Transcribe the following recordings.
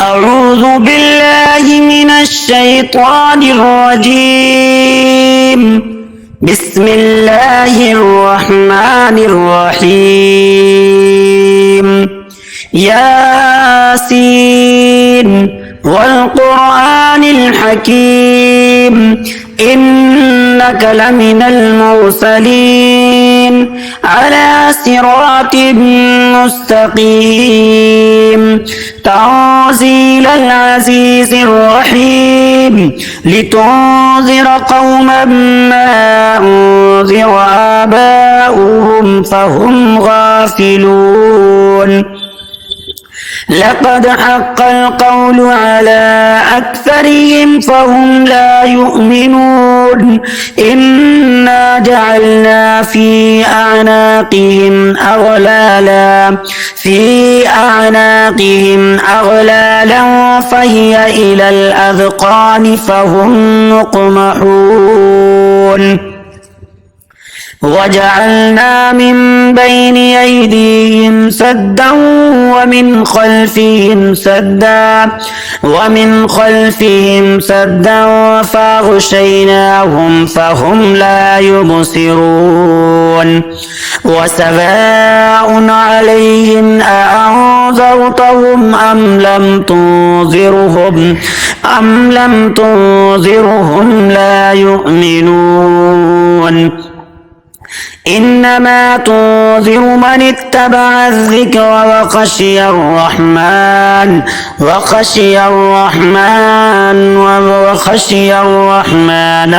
أعوذ بالله من الشيطان الرجيم. بسم الله الرحمن الرحيم. ياسين والقرآن الحكيم إنك لمن المرسلين على صراط مستقيم تنزيل العزيز الرحيم لتنذر قوما ما أنذر آباؤهم فهم غافلون. لقد حق القول على أكثرهم فهم لا يؤمنون. إنا جعلنا في أعناقهم أغلالا فهي إلى الأذقان فهم مقمحون. وجعلنا من بين أيديهم سدا ومن خلفهم سدا فأغشيناهم فهم لا يبصرون. وسواء عليهم أأنذرتهم أم لم تنذرهم لا يؤمنون. إنما تنذر من اتبع الذكر وخشي الرحمن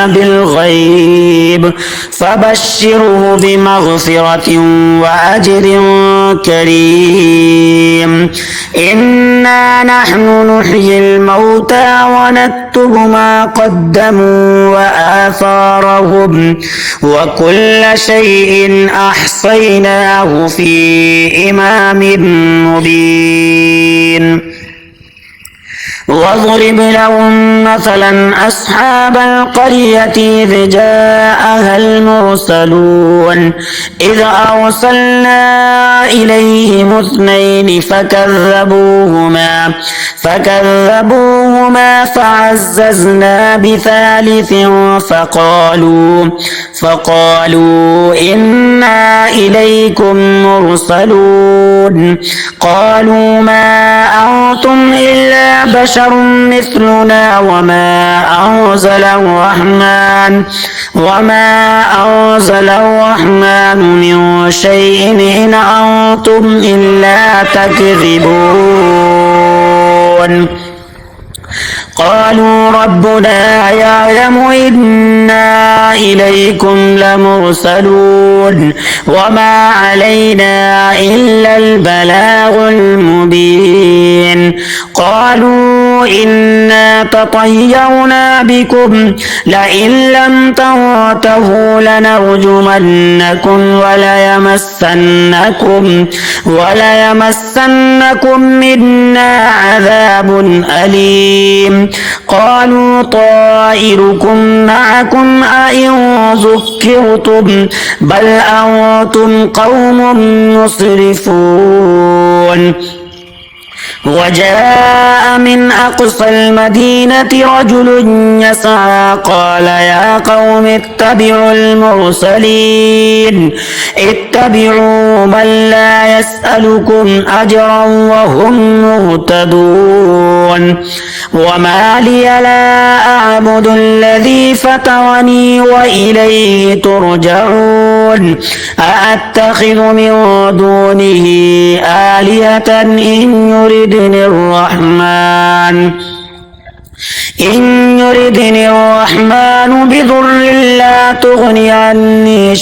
بالغيب فبشره بمغفرة وأجر كريم. إنا نحن نحيي الموتى ونكتب ما قدموا وآثارهم وكل شيء أحصيناه في إمام مبين. واضرب لهم مثلا أصحاب القرية إذ جاءها المرسلون إذ أرسلنا إليهم اثنين فكذبوهما فعززنا بثالث فقالوا إنا إليكم مرسلون. قالوا ما أنتم إلا بشر مثلنا وما أنزل الرحمن من شيء إن أنتم إلا تكذبون. قالوا ربنا يعلم إنا إليكم لمرسلون وما علينا إلا البلاغ المبين. قالوا إنا تطيرنا بكم لئن لم تنتهوا لنرجمنكم وليمسنكم منا عذاب أليم. قالوا طائركم معكم أئن ذكرتم بل أنتم قوم مسرفون. وجاء من أقصى المدينة رجل يسعى قال يا قوم اتبعوا المرسلين اتبعوا من لا يسألكم أجرا وهم مهتدون. وما لي لا أعبد الذي فطرني وإليه ترجعون. أأتخذ من دونه آلهة إن يردني الرحمن بضر لا تغني عني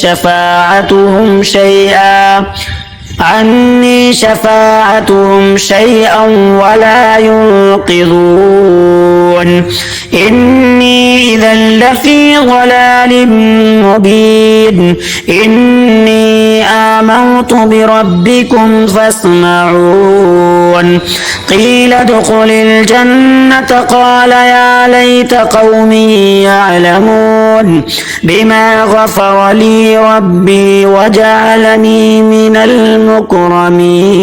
شفاعتهم شيئا ولا ينقذون. إني إذا لفي ضلال مبين. إني آمنت بربكم فاسمعون. قيل ادخل الجنة قال يا ليت قومي يعلمون بما غفر لي ربي وجعلني من المكرمين.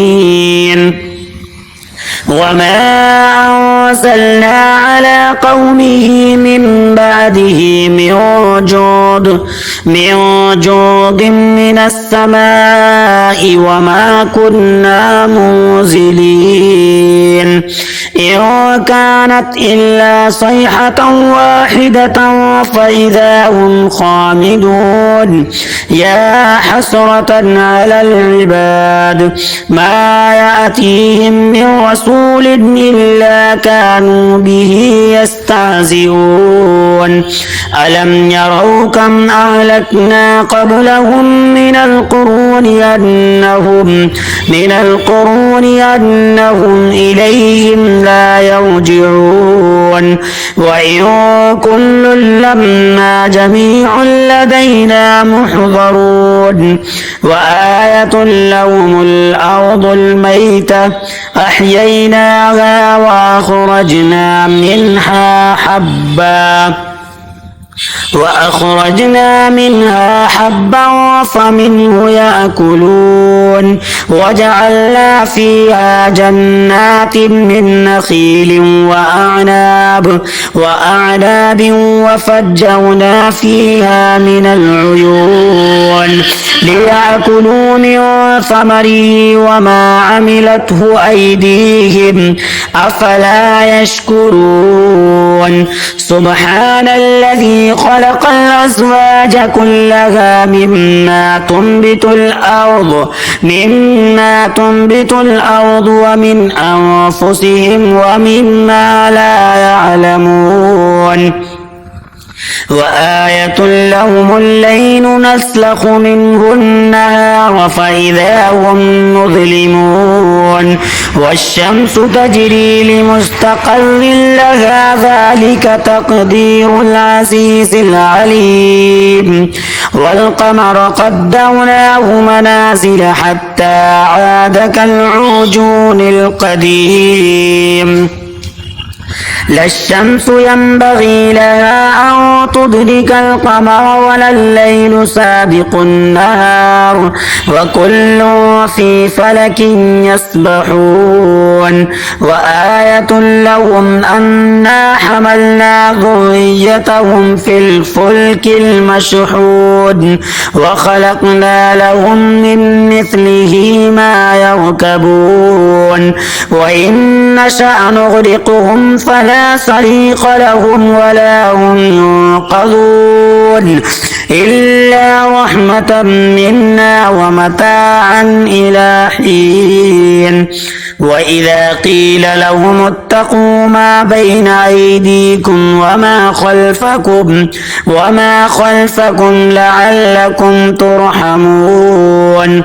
وما أرسلنا على قومه من بعده من جود من السماء وما كنا منزلين إن كانت إلا صيحة واحدة فإذا هم خامدون يا حسرة على العباد ما يأتيهم من رسول إلا كانوا به يستهزئون ألم يروا كم أهلكنا قبلهم من القرون أنهم إليهم لا يرجعون وإن كل لما جميع لدينا محضرون وآية لهم الأرض الميتة أحييناها وأخرجنا منها حبا فمنه يأكلون وجعلنا فيها جنات من نخيل وأعناب وفجرنا فيها من العيون ليأكلوا من ثمره وما عملته أيديهم أفلا يشكرون سبحان الذي خلق الأزواج كلها مما تنبت الأرض ومن أنفسهم ومما لا يعلمون وآية لهم الليل نسلخ منه النهار فإذا هم مظلمون والشمس تجري لمستقر لها ذلك تقدير العزيز العليم والقمر قدرناه منازل حتى عاد كالعرجون القديم لا الشمس ينبغي لها أن تدرك القمر ولا الليل سابق النهار وكل في فلك يسبحون وآية لهم أنا حملنا ذريتهم في الفلك المشحون وخلقنا لهم من مثله ما يركبون وإن نشأ نغرقهم فلا صريخ لهم ولا هم ينقذون إلا رحمة منا ومتاعا إلى حين وإذا قيل لهم اتقوا ما بين أيديكم وما خلفكم لعلكم ترحمون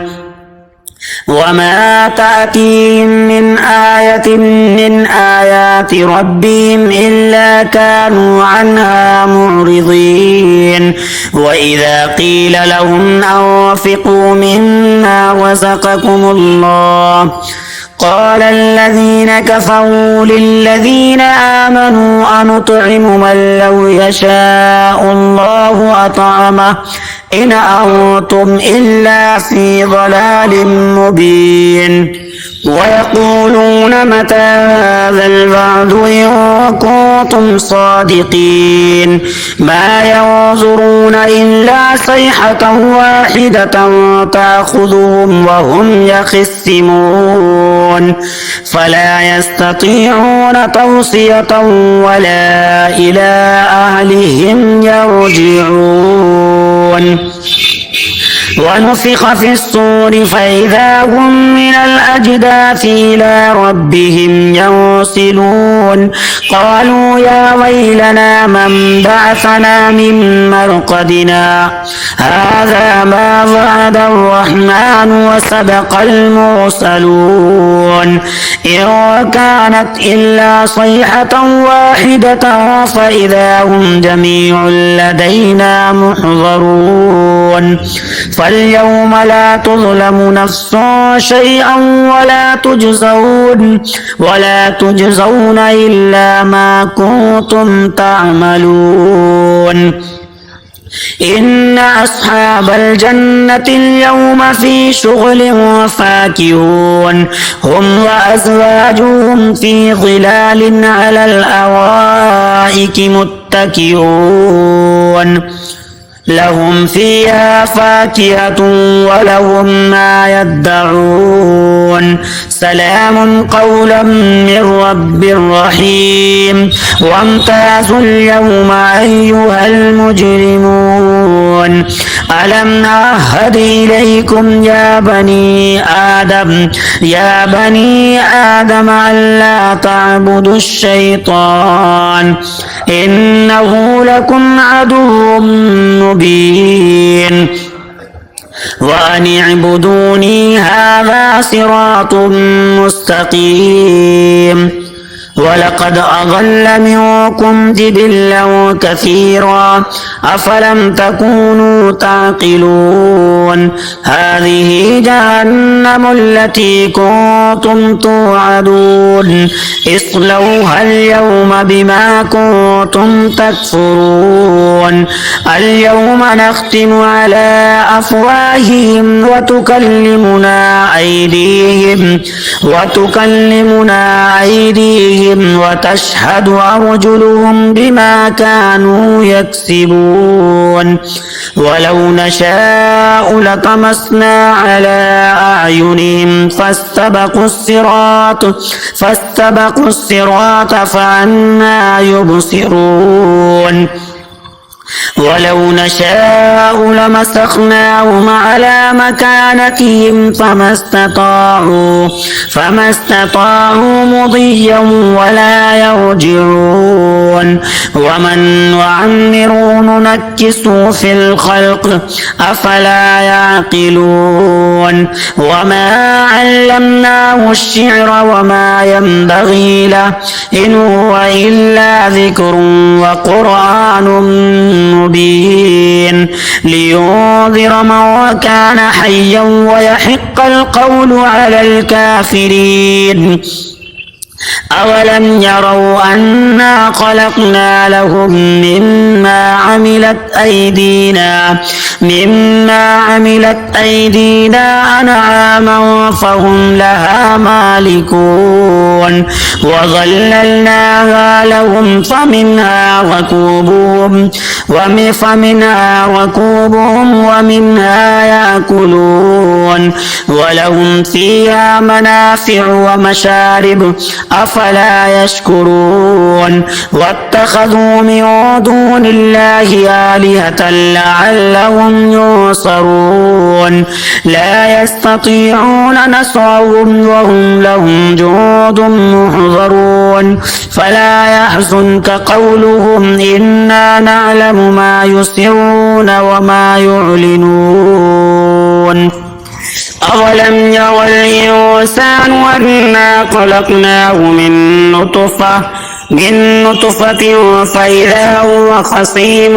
وما تأتيهم من آية من آيات ربهم إلا كانوا عنها معرضين وإذا قيل لهم أنفقوا مما رزقكم الله قال الذين كفروا للذين آمنوا أنطعم من لو يشاء الله أطعمه إن أنتم إلا في ضلال مبين ويقولون متى هذا الوعد إن كنتم صادقين ما ينظرون إلا صيحة واحدة تأخذهم وهم يخصمون فلا يستطيعون توصية ولا إلى أهلهم يرجعون ونفخ في الصور فإذا هم من الأجداث إلى ربهم ينسلون قالوا يا ويلنا من بعثنا من مرقدنا هذا ما وعد الرحمن وصدق المرسلون إن كانت إلا صيحة واحدة فإذا هم جميع لدينا محضرون فاليوم لا تظلم نفس شيئا ولا تجزون إلا ما كنتم تعملون إن أصحاب الجنة اليوم في شغل فاكهون هم وأزواجهم في ظلال على الأرائك متكئون لهم فيها فاكهة ولهم ما يدعون سلام قولا من رب رحيم وامتازوا اليوم أيها المجرمون ألم أعهد إليكم يا بني آدم ألا تعبدوا الشيطان إنه لكم عدو مبين وأن اعبدوني هذا صراط مستقيم ولقد أضل منكم جبلا كثيرا أفلم تكونوا تعقلون هذه جهنم التي كنتم توعدون اصلوها اليوم بما كنتم تكفرون اليوم نختم على أفواههم وتكلمنا أيديهم وتشهد أرجلهم بما كانوا يكسبون ولو نشاء لطمسنا على أعينهم فاستبقوا الصراط فأنى يبصرون ولو نشاء لمسخناهم على مكانتهم فما استطاعوا مضيا ولا يرجعون ومن نعمره ننكسه في الخلق أفلا يعقلون وما علمناه الشعر وما ينبغي له إن هو إلا ذكر وقرآن مبين لينذر من كان حيا ويحق القول على الكافرين أولم يروا أنا خلقنا لهم مما عملت أيدينا أنعاما فهم لها مالكون وظللناها لهم فمنها ركوبهم ومنها يأكلون ولهم فيها منافع ومشارب أفلا يشكرون واتخذوا من دون الله آلهة لعلهم ينصرون لا يستطيعون نصرهم وهم لهم جند محضرون فلا يحزنك قولهم إنا نعلم ما يسرون وما يعلنون أولم ير الإنسان أنا خلقناه من نطفة فإذا هو خصيم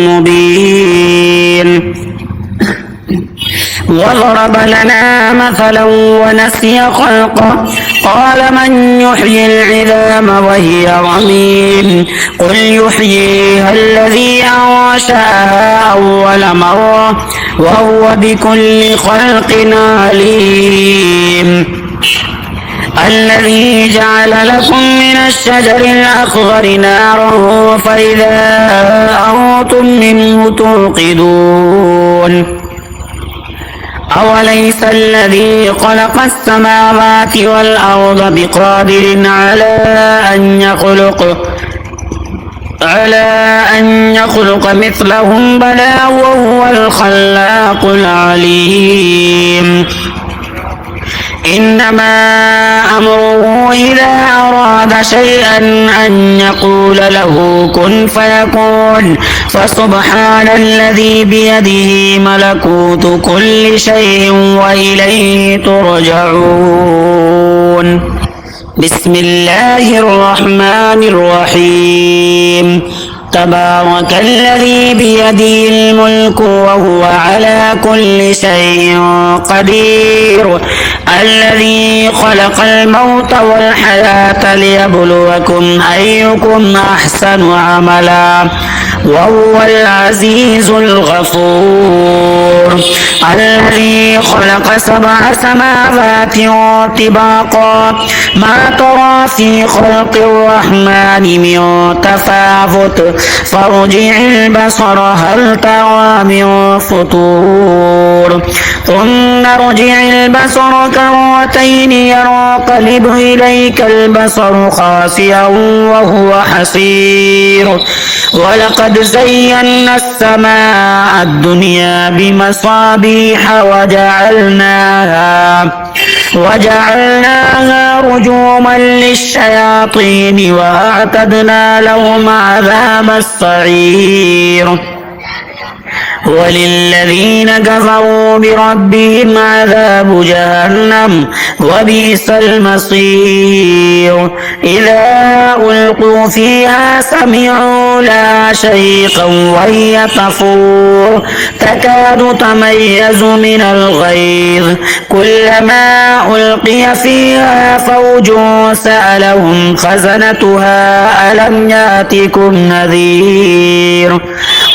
مبين وضرب لنا مثلا ونسي خلقه قال من يحيي العظام وهي رميم قل يحييها الذي أنشأها أول مرة وهو بكل خلق عليم الذي جعل لكم من الشجر الأخضر نارا فإذا أنتم منه توقدون أوليس الذي خلق السماوات والأرض بقادر على أن يخلق مثلهم بلى وهو الخلاق العليم إنما أمره إذا أراد شيئا أن يقول له كن فيكون فسبحان الذي بيده ملكوت كل شيء وإليه ترجعون بسم الله الرحمن الرحيم تبارك الذي بيده الملك وهو على كل شيء قدير الذي خلق الموت والحياة ليبلوكم أيكم أحسن عملا وهو العزيز الغفور الذي خلق 7 سماوات طباقا ما ترى في خلق الرحمن من تفاوت فارجع البصر هل ترى من فطور ثم ارجع البصر كرتين ينقلب إليك البصر خاسئا وهو حسير ولقد زينا السماء الدنيا بمصابيح وجعلناها رجوما للشياطين وأعتدنا لهم عذاب السعير وللذين كفروا بربهم عذاب جهنم وبئس المصير إذا ألقوا فيها سمعوا لها شهيقا وهي تفور تكاد تميز من الغيظ كلما ألقي فيها فوج سألهم خزنتها ألم يأتكم نذير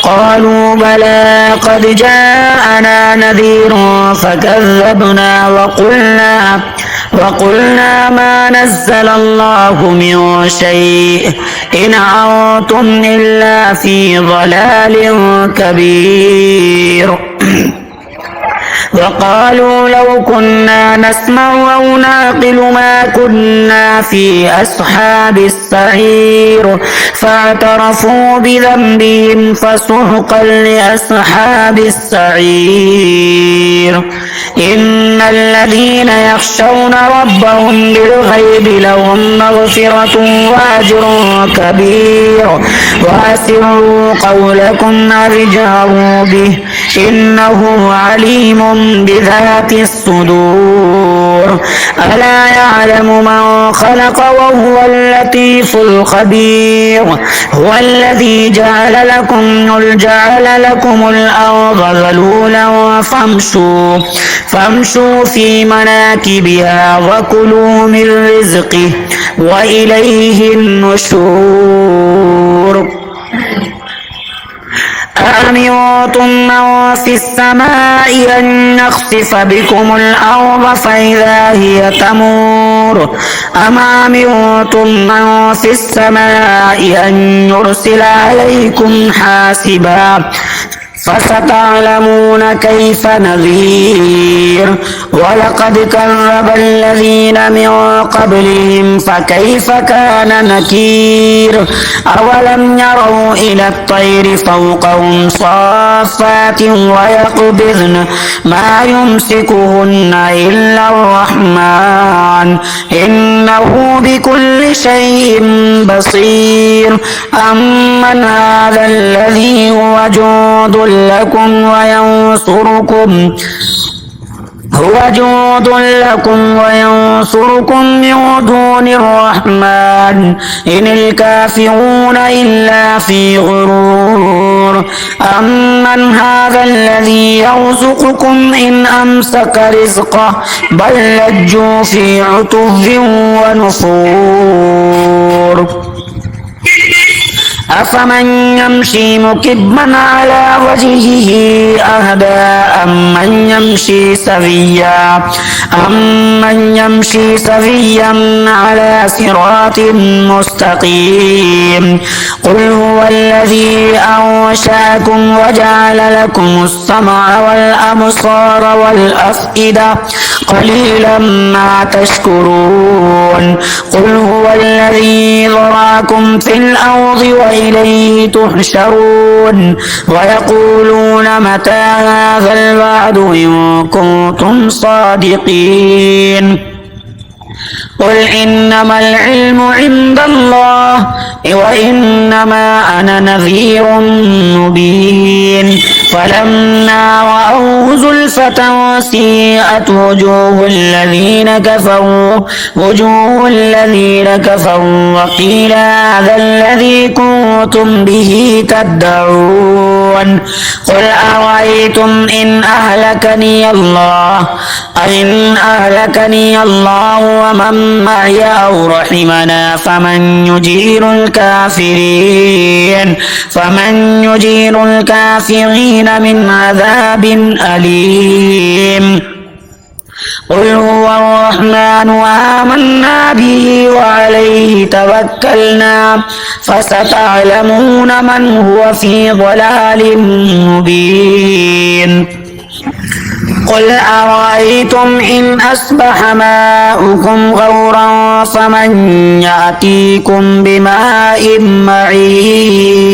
قالوا بلى قد جاءنا نذير فكذبنا وقلنا ما نزل الله من شيء إن أنتم إلا في ضلال كبير وقالوا لو كنا نسمع أو نعقل ما كنا في أصحاب السعير فاعترفوا بذنبهم فسحقا لأصحاب السعير إن الذين يخشون ربهم بالغيب لهم مغفرة وأجر كبير وأسروا قولكم أو اجهروا به إنه عليم بذات الصدور ألا يعلم من خلق وهو اللطيف الخبير هو الذي جعل لكم الأرض ذلولا فامشوا في مناكبها وكلوا من رزقه وإليه النشور أأمنتم من في السماء أن يخسف بكم الأرض فإذا هي تمور أم أمنتم من في السماء أن يرسل عليكم حاسبا فستعلمون كيف نذير ولقد كذب الذين من قبلهم فكيف كان نكير أولم يروا إلى الطير فوقهم صافات ويقبضن ما يمسكهن إلا الرحمن إنه بكل شيء بصير أمن هذا الذي هو جند لكم وينصركم من دون الرحمن إن الكافرون إلا في غرور أمن هذا الذي يرزقكم إن أمسك رزقه بل لجوا في عتو ونفور أفمن يمشي مكبا على وجهه أهدى أمن يمشي سويا على صراط مستقيم قل هو الذي أنشأكم وجعل لكم السمع والأبصار والأفئدة قليلا ما تشكرون قل هو الذي ذراكم في الأرض وإليه تحشرون ويقولون متى هذا الوعد إن كنتم صادقين قل إنما العلم عند الله وإنما أنا نذير مبين فلما رأوه زلفة سيئت وجوه الذين كفروا وقيل هذا الذي كنتم به تدعون قل أرأيتم إن أهلكني الله ومن معي أو رحمنا فمن يجير الكافرين من عذاب أليم قل هو الرحمن آمنا به وعليه توكلنا فستعلمون من هو في ضلال مبين قل أرأيتم إن أصبح ماؤكم غورا فمن يأتيكم بماء معين